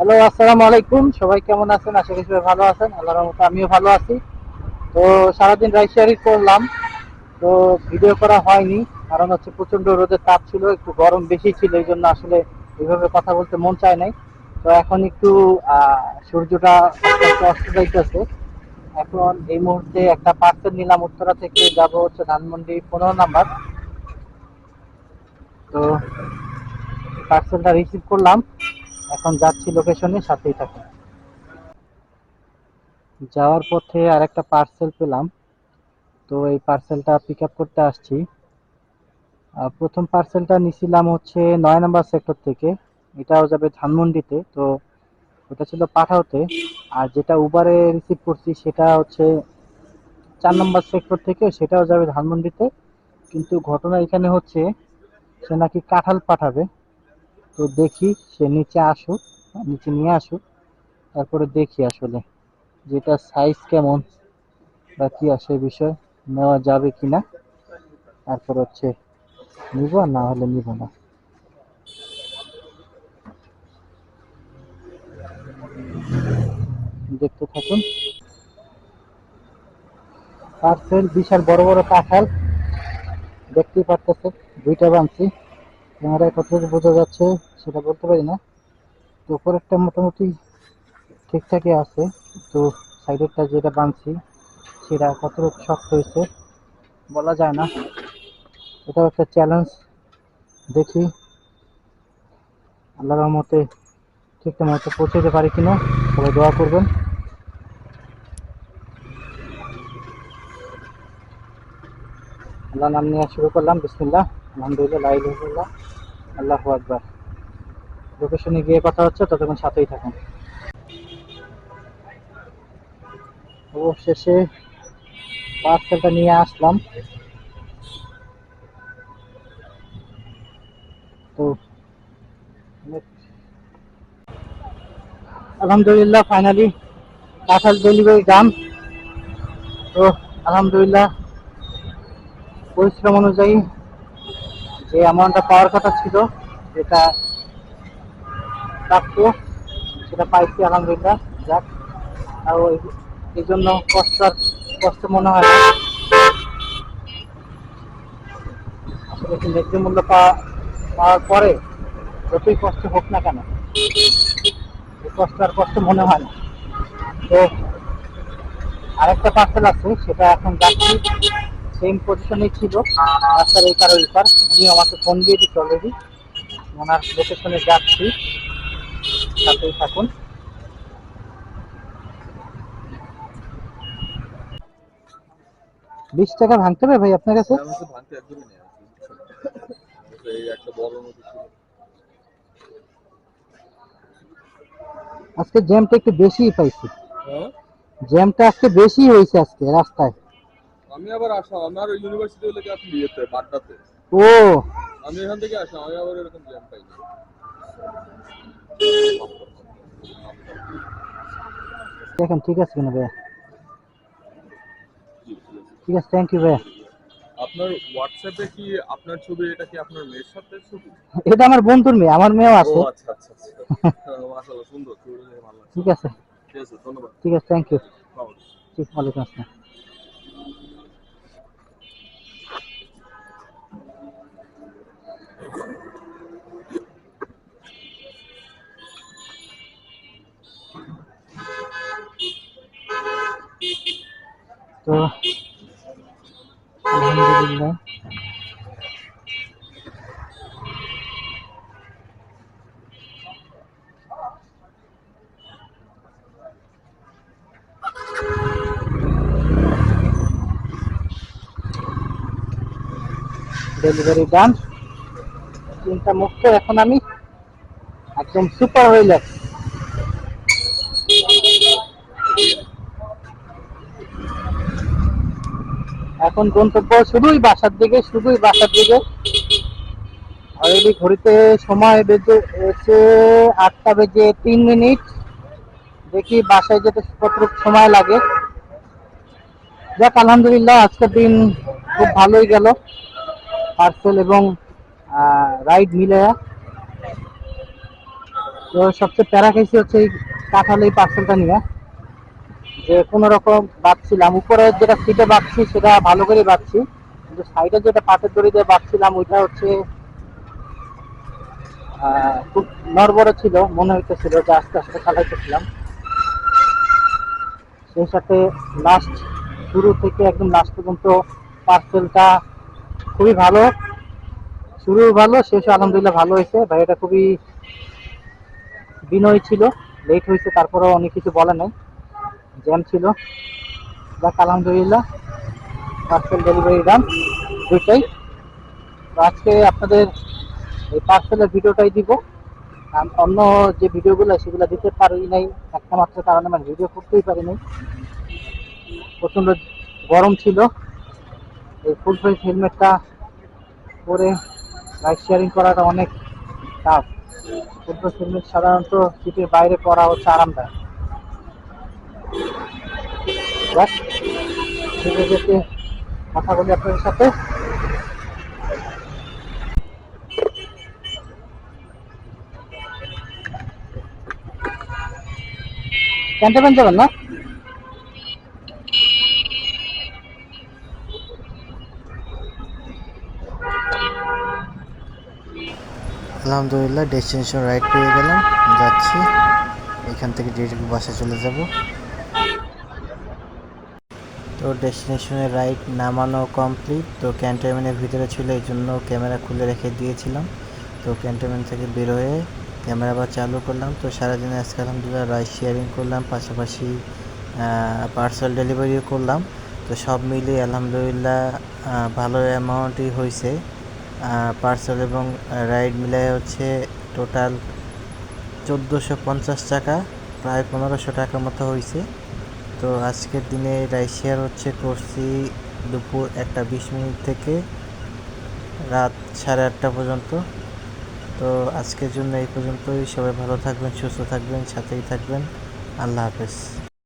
Hello, আসসালামু আলাইকুম। সবাই কেমন আছেন? আশা করি সবাই ভালো আছেন। আল্লাহর রহমতে আমিও ভালো আছি। তো সারাদিন রাইড করলাম। তো ভিডিও করা হয়নি, কারণ হচ্ছে প্রচন্ড রোদের তাপ ছিল, একটু গরম বেশি ছিল, এই জন্য আসলে এইভাবে কথা বলতে মন চায় নাই। তো এখন একটু সূর্যটা আস্তে আস্তে অস্ত যাইতেছে। এখন এই মুহূর্তে একটা পার্সেল নিলাম, উত্তরা থেকে যাব হচ্ছে ধানমন্ডি 15 নাম্বার। তো পার্সেলটা রিসিভ করলাম, এখন যাচ্ছি লোকেশনে, সাথেই থাকুন। যাওয়ার পথে আরেকটা পার্সেল পেলাম, তো এই পার্সেলটা পিক আপ করতে আসছি। প্রথম পার্সেলটা নিছিলাম হচ্ছে 9 নাম্বার সেক্টর থেকে, এটাও যাবে ধানমন্ডিতে। তো ওটা ছিল পাঠাওতে। আর যেটা উবারে রিসিভ করছি সেটা হচ্ছে 4 নাম্বার সেক্টর থেকে, সেটাও যাবে ধানমন্ডিতে। কিন্তু ঘটনা এখানে হচ্ছে সে নাকি কাঁঠাল পাঠাবে। তো দেখি, সে নিচে আসুক, নিচে নিয়ে আসুক, তারপরে দেখি আসলে যেটা সাইজ কেমন বা কি আসে বিষয়, নেওয়া যাবে কিনা। তারপর হচ্ছে নিব, আর না হলে নিব না। দেখতে থাকুন। পার্সেল বিশাল বড় বড় কাঁঠাল, দেখতেই পারতেছে। দুইটা বানছি, ক্যামেরায় কতটুকু বোঝা যাচ্ছে সেটা বলতে পারি না। তো উপরেরটা মোটামুটি ঠিকঠাকই আছে, তো সাইডেরটা যেটা বানছি সেটা কতটুকু শক্ত হয়েছে বলা যায় না। এটাও একটা চ্যালেঞ্জ। দেখি আল্লাহর রহমতে ঠিকঠাক মতো পৌঁছাতে পারি কিনা, সবাই দোয়া করবেন। আল্লাহ নাম নিয়ে শুরু করলাম, বিসমিল্লাহ, আলহামদুলিল্লাহ, লা ইলাহা ইল্লাল্লাহ, আল্লাহু আকবার। লোকেশনে গিয়ে কথা হচ্ছে, ততক্ষণ সাথেই থাকুন। অবশেষে পার্সেলটা নিয়ে আসলাম। তো আলহামদুলিল্লাহ, ফাইনালি কাঁঠাল ডেলিভারি ডান। তো আলহামদুলিল্লাহ, পরিশ্রম অনুযায়ী যে অ্যামাউন্টটা পাওয়ার কথা ছিল, যেটা প্রাপ্য, সেটা পাইছি আলহামদুলিল্লাহ। যাক, আর এই জন্য কষ্ট মনে হয় না। আসলে কি ন্যায্য মূল্য পাওয়ার পরে যতই কষ্ট হোক না কেন, এই কষ্ট আর কষ্ট মনে হয় না। তো আরেকটা পার্সেল আছে, সেটা এখন যাচ্ছি, সেম পজিশনেই ছিল রাস্তার এই কারো ব্যাপার। উনি আমাকে ফোন দিয়ে দিচ্ছে অলরেডি, ওনার লোকেশনে যাচ্ছি, সাথেই থাকুন। 20 টাকা ভাঙতে হবে ভাই আপনার কাছে? আমার তো ভাঙতে একদমই নেই, আমি বুঝছো না। আমার তো এই একটা বড় নদী ছিল। আজকে জ্যামটা একটু বেশি পাইছি। হ্যাঁ, জ্যামটা আজকে বেশি হয়েছে আজকে রাস্তায়। আমি আবার আসলাম, আমার ইউনিভার্সিটি হলে কি আপনি ইয়েতে বাড্ডাতে, ও, আমি এখান থেকে আসলাম, আমি আবার এরকম জ্যাম পাইনি। দেখেন ঠিক আছে কিনা ভাইয়া? জি, ঠিক আছে। ঠিক আছে, থ্যাংক ইউ ভাইয়া। আপনার হোয়াটসঅ্যাপে কি আপনার ছবি, এটা কি আপনার মেয়ের সাথে ছবি? এটা আমার বন্ধুর মেয়ে, আমার মেয়েও ও আছে। আচ্ছা আচ্ছা আচ্ছা, মাশাআল্লাহ, সুন্দর ছবিটা, দেখে ভালো লাগছে। ঠিক আছে, ঠিক আছে, ধন্যবাদ। ঠিক আছে, থ্যাংক ইউ। আসসালামু আলাইকুম। ঠিক, ওয়ালাইকুম আসসালাম। তো আলহামদুলিল্লাহ, ডেলিভারি ডান, চিন্তা মুক্ত। এখন আমি একদম সুপার রিল্যাক্স। এখন গন্তব্য শুধুই বাসার দিকে, শুধুই বাসার দিকে। অলরেডি ঘড়িতে সময় বেজে এসে 8টা বেজে 3 মিনিট। দেখি বাসায় যেতে কতটুকু সময় লাগে। যাক, আলহামদুলিল্লাহ, আজকের দিন খুব ভালোই গেল, পার্সেল এবং রাইড মিলে। তো সবচেয়ে প্যারা খাইছি হচ্ছে এই কাঁঠাল এই পার্সেলটা নিয়ে, যে কোনো রকম বাঁধছিলাম, উপরে যেটা সিটে বাঁধছি সেটা ভালো করে বাঁধছি, কিন্তু সাইডে যেটা পাটের দড়ি দিয়ে বাঁধছিলাম ওইটা হচ্ছে খুব নড়বড়ে ছিল, মনে হইতেছিল যে আস্তে আস্তে চালাইতেছিলাম। সেই সাথে লাস্ট, শুরু থেকে একদম লাস্ট পর্যন্ত পার্সেলটা খুবই ভালো, শুরু ভালো, শেষ আলহামদুলিল্লাহ ভালো হয়েছে। ভাইটা খুবই বিনয়ী ছিল, লেট হয়েছে তারপরেও অনেক কিছু বলে নাই, জ্যাম ছিল। যাক আলহামদুলিল্লাহ, পার্সেল ডেলিভারি ডান দুইটাই। তো আজকে আপনাদের এই পার্সেলের ভিডিওটাই দিব, অন্য যে ভিডিওগুলো সেগুলো দিতে পারি নাই একটা মাত্র কারণে, আমার ভিডিও করতেই পারি নাই, প্রচণ্ড গরম ছিল। এই ফুল ফেস হেলমেটটা পরে রাইড শেয়ারিং করাটা অনেক টাফ। ফুল ফেস হেলমেট সাধারণত সিটের বাইরে পরা হচ্ছে আরামদায়ক। যাক, যেতে যেতে কথা বলি আপনাদের সাথে। ক্যান্টনমেন্ট যাবেন না? আলহামদুলিল্লাহ ডেস্টিনেশন রাইড পেয়ে গেলাম, যাচ্ছি। এখান থেকে ডিরেক্ট বাসে চলে যাব। তো ডেস্টিনেশনের রাইড নামানো কমপ্লিট। তো ক্যান্টনমেন্টের ভিতরে ছিল, এই জন্য ক্যামেরা খুলে রেখে দিয়েছিলাম। তো ক্যান্টনমেন্ট থেকে বের হয়ে ক্যামেরা আবার চালু করলাম। তো সারাদিনে আজকে আলহামদুলিল্লাহ রাইড শেয়ারিং করলাম, পাশাপাশি পার্সেল ডেলিভারিও করলাম। তো সব মিলিয়ে আলহামদুলিল্লাহ ভালো অ্যামাউন্টই হয়েছে। পার্সেল এবং রাইড মিলাই হচ্ছে টোটাল 1450 টাকা, প্রায় 1500 টাকার মতো হয়েছে। তো আজকের দিনে রাইড শেয়ার হচ্ছে করছি দুপুর 1:20 থেকে রাত 8:30 পর্যন্ত। তো আজকের জন্য এই পর্যন্তই। সবাই ভালো থাকবেন, সুস্থ থাকবেন, সাথেই থাকবেন। আল্লাহ হাফেজ।